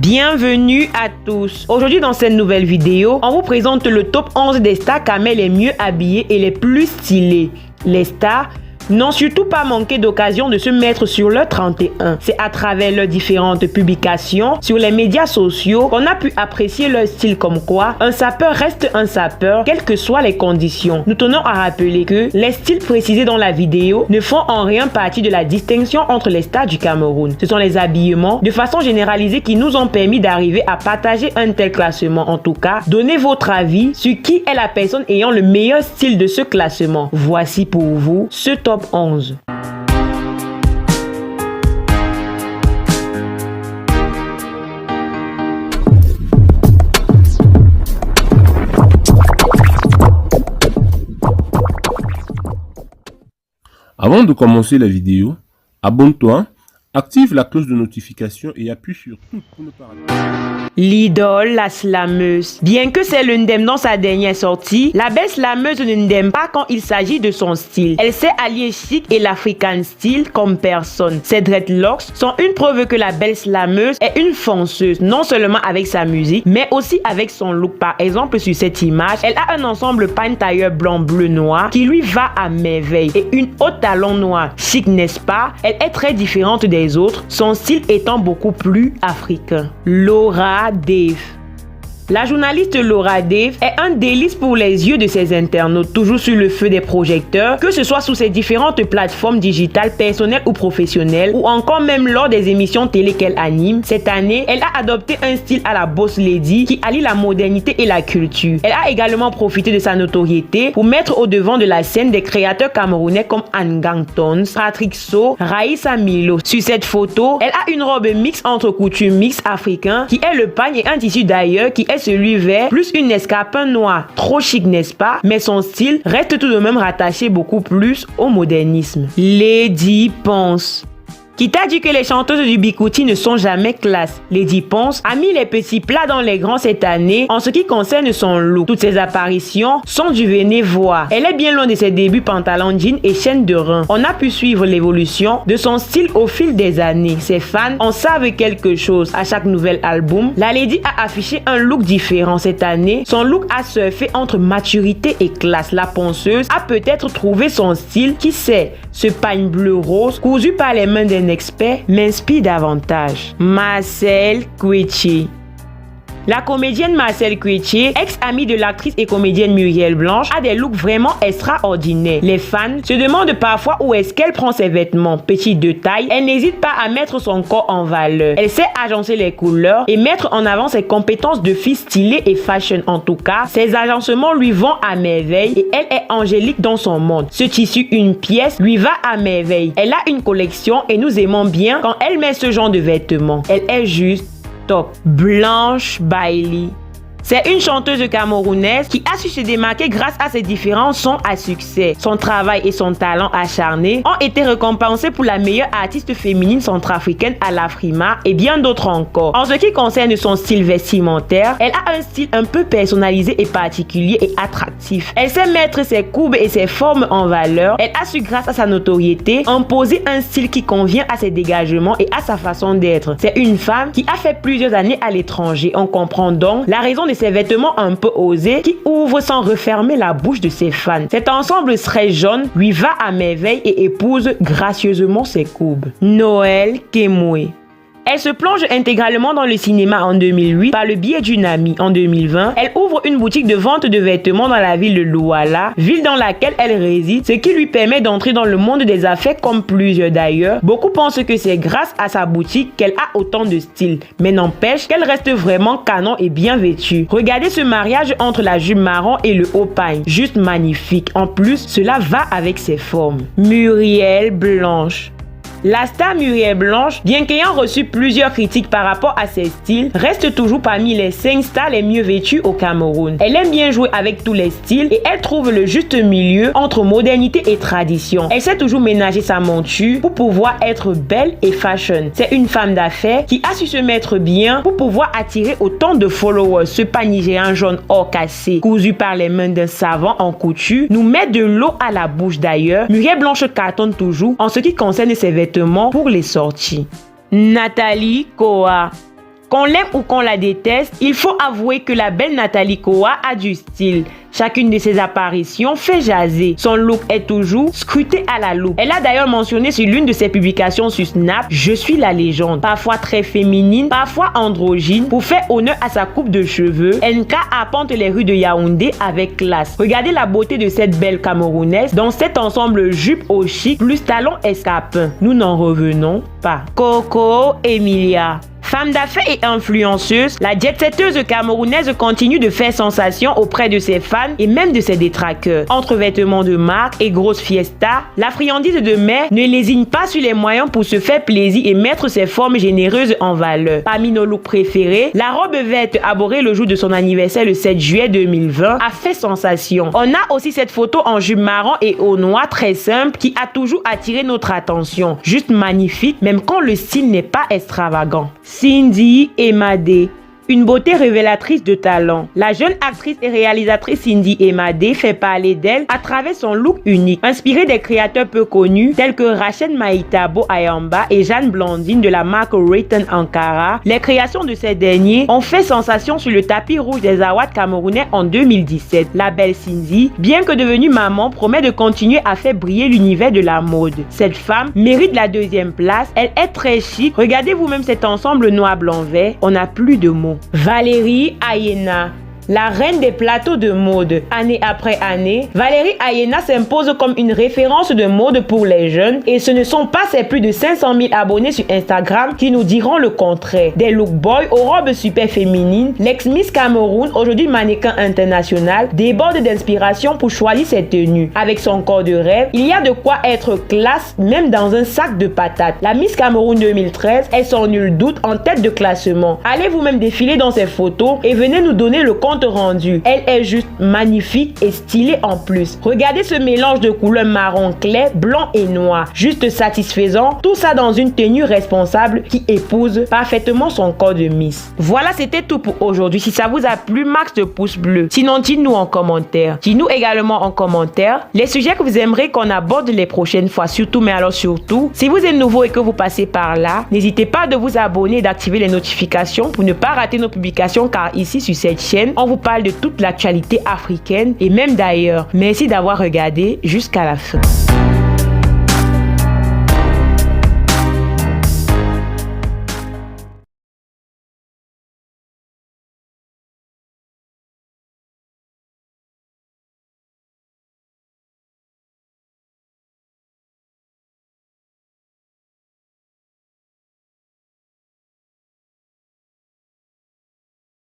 Bienvenue à tous. Aujourd'hui dans cette nouvelle vidéo, on vous présente le top 11 des stars camels les mieux habillées et les plus stylées. Les stars n'ont surtout pas manqué d'occasion de se mettre sur leur 31. C'est à travers leurs différentes publications sur les médias sociaux qu'on a pu apprécier leur style, comme quoi un sapeur reste un sapeur, quelles que soient les conditions. Nous tenons à rappeler que les styles précisés dans la vidéo ne font en rien partie de la distinction entre les stars du Cameroun. Ce sont les habillements de façon généralisée qui nous ont permis d'arriver à partager un tel classement. En tout cas, donnez votre avis sur qui est la personne ayant le meilleur style de ce classement. Voici pour vous ce top 11. Avant de commencer la vidéo, abonne-toi, active la cloche de notification et appuie sur tout pour ne pas rater. L'idole, la slameuse. Bien que c'est l'Undem dans sa dernière sortie, la belle slameuse ne n'aime pas quand il s'agit de son style. Elle sait allier chic et l'African style comme personne. Ses dreadlocks sont une preuve que la belle slameuse est une fonceuse, non seulement avec sa musique, mais aussi avec son look. Par exemple, sur cette image, elle a un ensemble pagne tailleur blanc, bleu, noir qui lui va à merveille et une haute talon noir. Chic, n'est-ce pas? Elle est très différente des autres, son style étant beaucoup plus africain. Laura Dave. La journaliste Laura Dave est un délice pour les yeux de ses internautes, toujours sur le feu des projecteurs, que ce soit sur ses différentes plateformes digitales personnelles ou professionnelles, ou encore même lors des émissions télé qu'elle anime. Cette année, elle a adopté un style à la boss lady qui allie la modernité et la culture. Elle a également profité de sa notoriété pour mettre au devant de la scène des créateurs camerounais comme Anne Gangtons, Patrick So, Raïssa Milo. Sur cette photo, elle a une robe mixte entre couture mix africain qui est le pagne et un tissu d'ailleurs qui est celui vert, plus une escarpin noire. Trop chic, n'est-ce pas? Mais son style reste tout de même rattaché beaucoup plus au modernisme. Lady Ponce. Qui t'a dit que les chanteuses du Bikuti ne sont jamais classe? Lady Ponce a mis les petits plats dans les grands cette année en ce qui concerne son look. Toutes ses apparitions sont du venez voir. Elle est bien loin de ses débuts pantalon jean et chaîne de rein. On a pu suivre l'évolution de son style au fil des années. Ses fans en savent quelque chose. À chaque nouvel album, la Lady a affiché un look différent cette année. Son look a surfé entre maturité et classe. La ponceuse a peut-être trouvé son style. Qui sait? Ce pagne bleu rose cousu par les mains d'un expert m'inspire davantage. Marcel Kouetché. La comédienne Marcel Kouetché, ex-amie de l'actrice et comédienne Muriel Blanche, a des looks vraiment extraordinaires. Les fans se demandent parfois où est-ce qu'elle prend ses vêtements. Petite de taille, elle n'hésite pas à mettre son corps en valeur. Elle sait agencer les couleurs et mettre en avant ses compétences de fille stylée et fashion. En tout cas, ses agencements lui vont à merveille et elle est angélique dans son monde. Ce tissu, une pièce, lui va à merveille. Elle a une collection et nous aimons bien quand elle met ce genre de vêtements. Elle est juste top. Blanche Bailey. C'est une chanteuse camerounaise qui a su se démarquer grâce à ses différents sons à succès. Son travail et son talent acharné ont été récompensés pour la meilleure artiste féminine centrafricaine à l'Afrima et bien d'autres encore. En ce qui concerne son style vestimentaire, elle a un style un peu personnalisé et particulier et attractif. Elle sait mettre ses courbes et ses formes en valeur. Elle a su, grâce à sa notoriété, imposer un style qui convient à ses dégagements et à sa façon d'être. C'est une femme qui a fait plusieurs années à l'étranger. On comprend donc la raison de ses vêtements un peu osés qui ouvrent sans refermer la bouche de ses fans. Cet ensemble très jaune lui va à merveille et épouse gracieusement ses courbes. Noël Kemoué. Elle se plonge intégralement dans le cinéma en 2008 par le biais d'une amie. En 2020, elle ouvre une boutique de vente de vêtements dans la ville de Douala, ville dans laquelle elle réside, ce qui lui permet d'entrer dans le monde des affaires comme plusieurs d'ailleurs. Beaucoup pensent que c'est grâce à sa boutique qu'elle a autant de style, mais n'empêche qu'elle reste vraiment canon et bien vêtue. Regardez ce mariage entre la jupe marron et le haut pagne, juste magnifique. En plus, cela va avec ses formes. Muriel Blanche. La star Muriel Blanche, bien qu'ayant reçu plusieurs critiques par rapport à ses styles, reste toujours parmi les 5 stars les mieux vêtues au Cameroun. Elle aime bien jouer avec tous les styles et elle trouve le juste milieu entre modernité et tradition. Elle sait toujours ménager sa monture pour pouvoir être belle et fashion. C'est une femme d'affaires qui a su se mettre bien pour pouvoir attirer autant de followers. Ce panier géant jaune or cassé, cousu par les mains d'un savant en couture, nous met de l'eau à la bouche d'ailleurs. Muriel Blanche cartonne toujours en ce qui concerne ses vêtements pour les sorties. Nathalie Koa. Qu'on l'aime ou qu'on la déteste, il faut avouer que la belle Nathalie Koa a du style. Chacune de ses apparitions fait jaser. Son look est toujours scruté à la loupe. Elle a d'ailleurs mentionné sur l'une de ses publications sur Snap « Je suis la légende ». Parfois très féminine, parfois androgyne. Pour faire honneur à sa coupe de cheveux, NK arpente les rues de Yaoundé avec classe. Regardez la beauté de cette belle Camerounaise dans cet ensemble jupe au chic plus talons escarpins. Nous n'en revenons pas. Coco Emilia. Femme d'affaires et influenceuse, la jet-setteuse camerounaise continue de faire sensation auprès de ses fans et même de ses détraqueurs. Entre vêtements de marque et grosses fiestas, la friandise de mère ne lésine pas sur les moyens pour se faire plaisir et mettre ses formes généreuses en valeur. Parmi nos looks préférés, la robe verte aborée le jour de son anniversaire le 7 juillet 2020 a fait sensation. On a aussi cette photo en jupe marron et au noir très simple qui a toujours attiré notre attention. Juste magnifique, même quand le style n'est pas extravagant. Cindy Emadé. Une beauté révélatrice de talent. La jeune actrice et réalisatrice Cindy Emadé fait parler d'elle à travers son look unique, inspiré des créateurs peu connus tels que Rachel Maïtabo Ayamba et Jeanne Blandine de la marque Written Ankara. Les créations de ces derniers ont fait sensation sur le tapis rouge des Awards camerounais en 2017. La belle Cindy, bien que devenue maman, promet de continuer à faire briller l'univers de la mode. Cette femme mérite la 2e place. Elle est très chic. Regardez vous-même cet ensemble noir blanc vert. On n'a plus de mots. Valérie Ayena. La reine des plateaux de mode. Année après année, Valérie Ayena s'impose comme une référence de mode pour les jeunes et ce ne sont pas ses plus de 500 000 abonnés sur Instagram qui nous diront le contraire. Des look boys aux robes super féminines, l'ex-Miss Cameroun, aujourd'hui mannequin international, déborde d'inspiration pour choisir ses tenues. Avec son corps de rêve, il y a de quoi être classe même dans un sac de patates. La Miss Cameroun 2013 est sans nul doute en tête de classement. Allez vous-même défiler dans ses photos et venez nous donner le compte rendu. Elle est juste magnifique et stylée en plus. Regardez ce mélange de couleurs marron clair, blanc et noir. Juste satisfaisant. Tout ça dans une tenue responsable qui épouse parfaitement son corps de Miss. Voilà, c'était tout pour aujourd'hui. Si ça vous a plu, max de pouces bleus. Sinon, dites-nous en commentaire. Dites-nous également en commentaire les sujets que vous aimeriez qu'on aborde les prochaines fois. Surtout, mais alors surtout, si vous êtes nouveau et que vous passez par là, n'hésitez pas de vous abonner et d'activer les notifications pour ne pas rater nos publications car ici sur cette chaîne, on vous parle de toute l'actualité africaine et même d'ailleurs. Merci d'avoir regardé jusqu'à la fin.